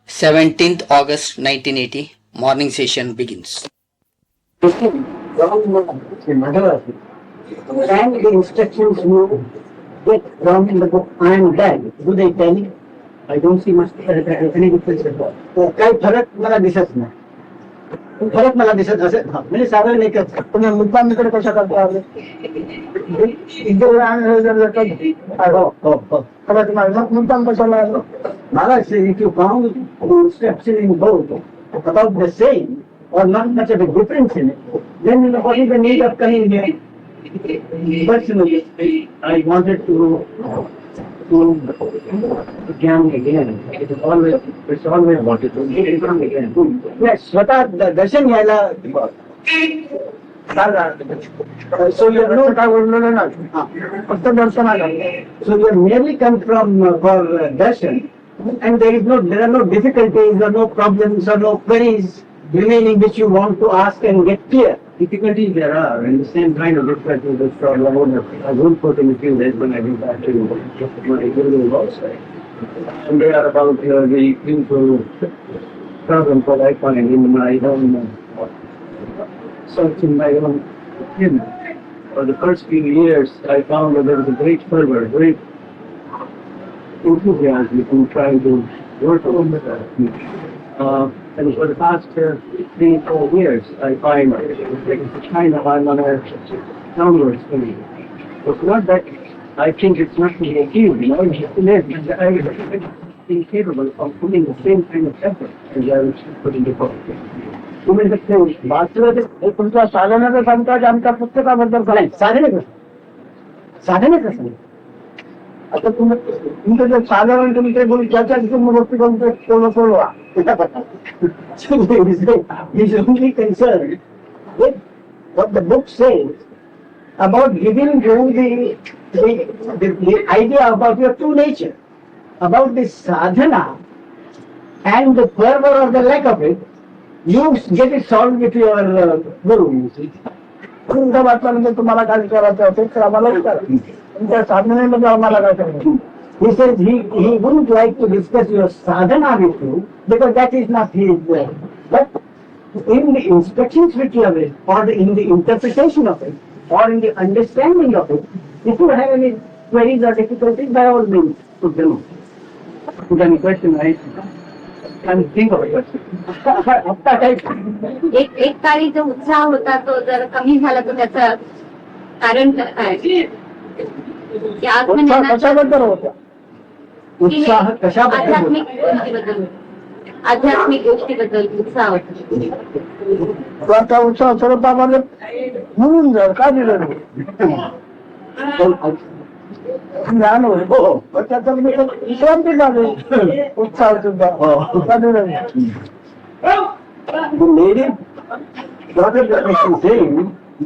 17th August 1980, morning session begins. And the instructions you get from in the book I am dead, do they tell you? I don't see much any difference at all. काही फरक मला दिसत नाही. फरक मला दिसत असेल म्हणजे साधारण एकच. पण मुद्दामीकडे कशा करता आले मुद्दाम कशाला आलो. मला if you found instruction in both about the same or not much of a difference in it, then what is the need of coming here? Personally, I wanted to jam again. It's always wanted to jam again. Yes, स्वतः दर्शन घ्यायला. So you are not, काय बोललेलं नाही फक्त दर्शनाला. so you have merely come from for darshan, and there are no difficulties or no problems or no queries remaining which you want to ask and get clear. Difficulties there are, and the same kind of difficulties that I won't put in a few days when I go back to my guru also. And they are about the people problems that I find in my own search in my own skin. For the first few years, I found that there was a great fervor, great enthusiasm in trying to work on that. And for the past 3-4 years, I find kind of I'm on a downward swing. It's not that I think it's not to be achieved, you know, it is, but I am incapable of putting the same kind of effort as I was putting before. तुम्ही तुमच्या साधनाचं सांगता की आमच्या पुस्तकाबद्दल काय साधने कसं आता तुम्ही तुमचं जे साधारण तुम्ही ते बोलू त्याच्या गोष्टी करून सोडवा. He's only concerned with what the book says about giving you the idea about your true nature, about the sadhana and the fervor or the lack of it. You get it solved with your guru. तुमच्या वाटल्यानंतर तुम्हाला काय करायचं असेल तर आम्हाला करा. तुमच्या साधनेमध्ये आम्हाला काय करायचं. He says he wouldn't like to discuss your sadhana with you because that is not his way. But in the instructions which you have read, or in the interpretation of it, or in the understanding of it, if you have any queries or difficulties, by all means, put them on. Put any question, I can think of a question. आता काय एक काळी जो उत्साह होता तो जर कमी झाला तर त्याचं कारण काय की आत्मज्ञानाच्या कशाबद्दल होत्या उत्साह कशाबद्दल आध्यात्मिक गोष्टीबद्दल उत्साह होता. त्या उत्साह स्वरूपामध्ये म्हणून जर का दिलं नाही ज्ञान होईल त्याच्यात मी विश्रांती झाली उत्साह सुद्धा का दिलं नाही. The lady got a definition saying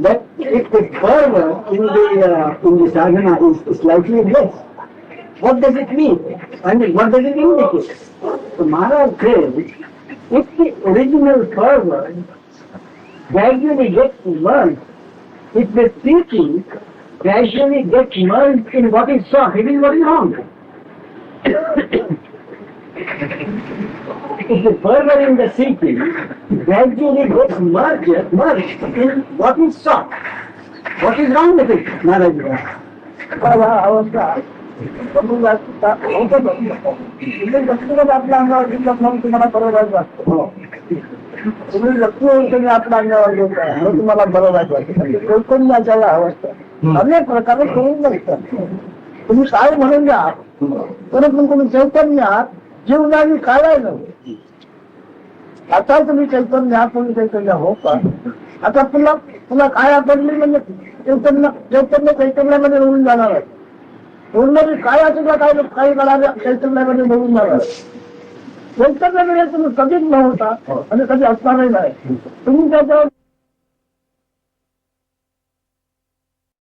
that if the fervor in the sadhana is slightly less, what does it mean? And what does it indicate? So Maharaj says, if the original fervor gradually gets merged, if the teaching gradually gets merged in what is sought, it is what is wrong. If the fervor in the seeking gradually gets merged in what is sought, what is wrong with it, Maharaj? अवस्था व्यक्तिगत आपल्या अंगावर घेतलं म्हणून तुम्हाला बरोबर वाटतं. तुम्ही व्यक्ती आपल्या अंगावर घेत आहे हे तुम्हाला बरोबर वाटतं. चैतन्याच्या या अवस्था अनेक प्रकारे करून बघतात. तुम्ही काय म्हणून घ्या परंतु तुम्ही चैतन्य आहात, जीवनाने काय नव्हे. आता तुम्ही चैतन्य आहात, तुम्ही चैतन्य हो का? आता पुन्हा काय पडली म्हणजे चैतन्यामध्ये निवडून जाणार आहे. पूर्ण काय असेल काय काही कळाल्या चैतन्यामध्ये निवडून जाणार. चैतन्यामध्ये तुम्ही कधीच नव्हता आणि कधी असणारही नाही. तुम्ही त्याच्यावर